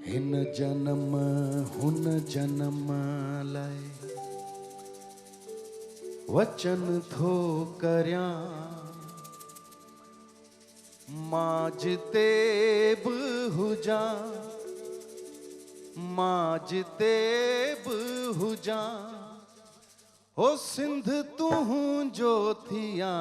हिन जन्म हुन जन्म लाए वचन थो करया माजते बि हुजा माजते बि हुजा हो सिंध तू जो थिया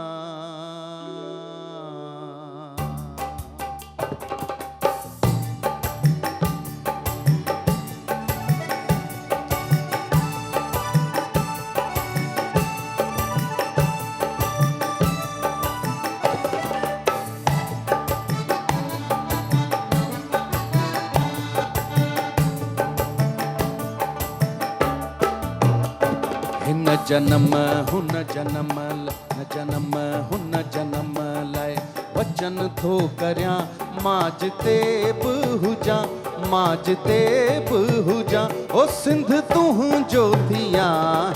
हिन जन्म हुन जन्म जन्म हुन जन्म लाए वचन थो करया माजते बि हुजा माजते बि हुजा ओ सिंध तू जो थिया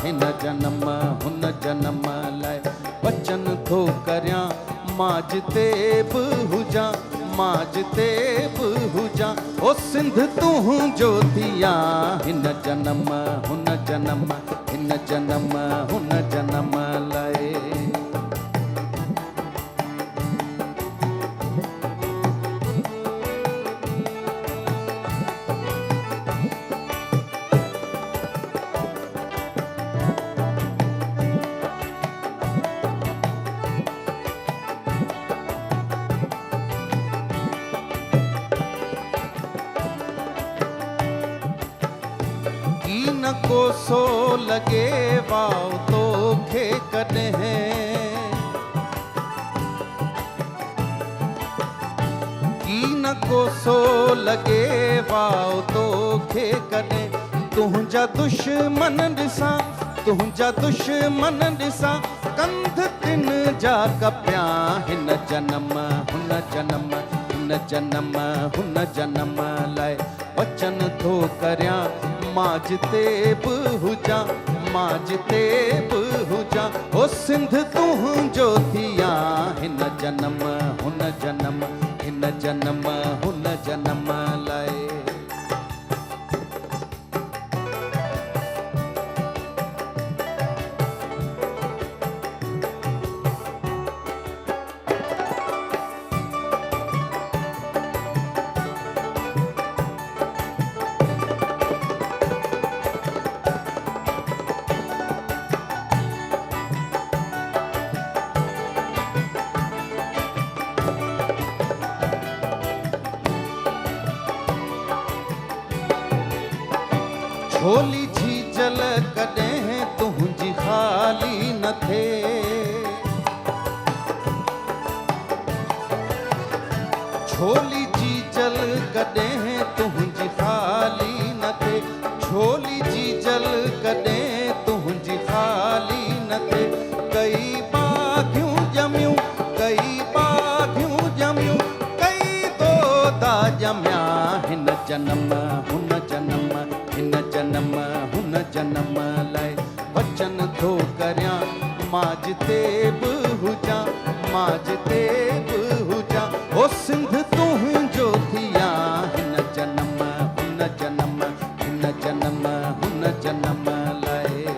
हिन जन्म हुन जन्म लाए वचन थो करया माजते बि हुजा माजते बि हुजा ओ सिंध तू जो थिया हिन जन्म हुन जन्म हिन जन्म हुन जन्म लाए न को सो लगे वाव तो खे कॾहिं की न को सो लगे वाव तो खे कॾहिं तुंहिंजा दुश्मन ॾिसां तुंहिंजा दुश्मन ॾिसां कंध तिन जा कपिया हिन जन्म हुन जन्म हिन जन्म हुन जन्म लाए वचन थो करया माजते बि हुजा माजते बि हुजा ओ सिंध तू जो थिया हिन जन्म हुन जन्म हिन जन्म हुन जन्म लाए छोली झीजल कॾहिं तुंहिंजी ख़ाली न थे छोली झीजल कॾहिं तुंहिंजी ख़ाली न थे छोली झीजल कॾहिं तुंहिंजी ख़ाली न थे कई बाघियूं ॼमियूं कई बाघियूं ॼमियूं कई दोदा ॼमिया हिन जन्म हुन जन्म हिन जन्म हुन जन्म लाए वचन थो करया माजते बि हुजा माजते बि हुजा ओ सिंध तू जो थिया हिन जन्म हुन जन्म हिन जन्म हुन जन्म लाए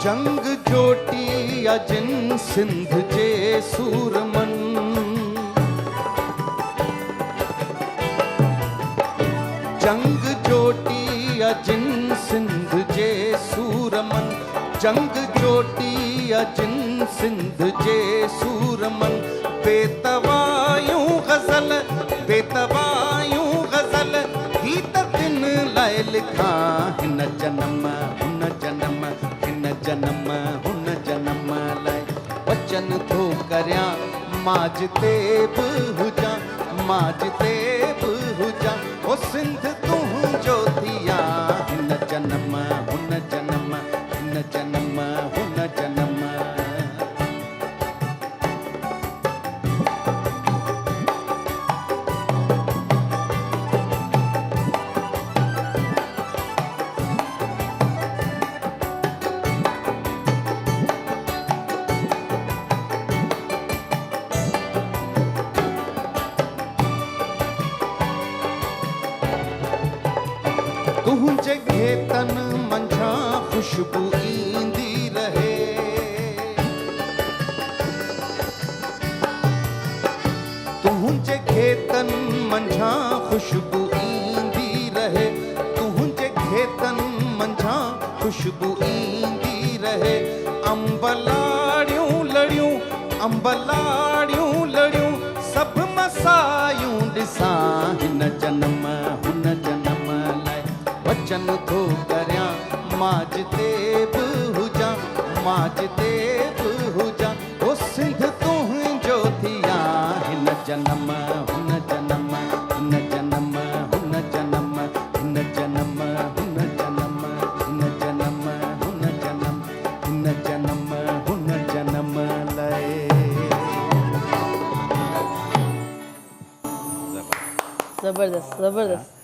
जंग जोटी अजिन सिंध जे सूरमन जंग जोटी अजिन सिंध जे सूरमन जंग जोटी अजिन सिंध जे सूरमन बेतवायूं गज़ल ही त तिन लाए लिखां हिन जन्म हुन जन्म हिन जन्म हुन जन्म लाए वचन थो करया माजते बि हुजा माजते बि हुजा ओ सिंध तूं जो थिया हिन जन्म हुन जन्म हिन जन्म हुन जन्म तुझे घेतन मंझा खुशबू ईंदी रहे तुझे घेतन मंझा खुशबू ईंदी रहे तुझे घेतन मंझा खुशबू ईंदी रहे अंबलाड़ियूं लड़ियूं अंबलाड़ियूं लड़ियूं सब मसायूं ॾिसां हिन जन्म हुन जन्म लाइ वचन थो करियां माज ते बि हुजां माज ते बि हुजां ओ सिंध तुंहिंजो थिया हिन जन्म हुन जन्म हिन जन्म हुन जन्म हिन जन्म हुन जन्म हिन जन्म हुन जन्म हिन जन्म हुन जन्म लाइ जबरदस्त जबरदस्त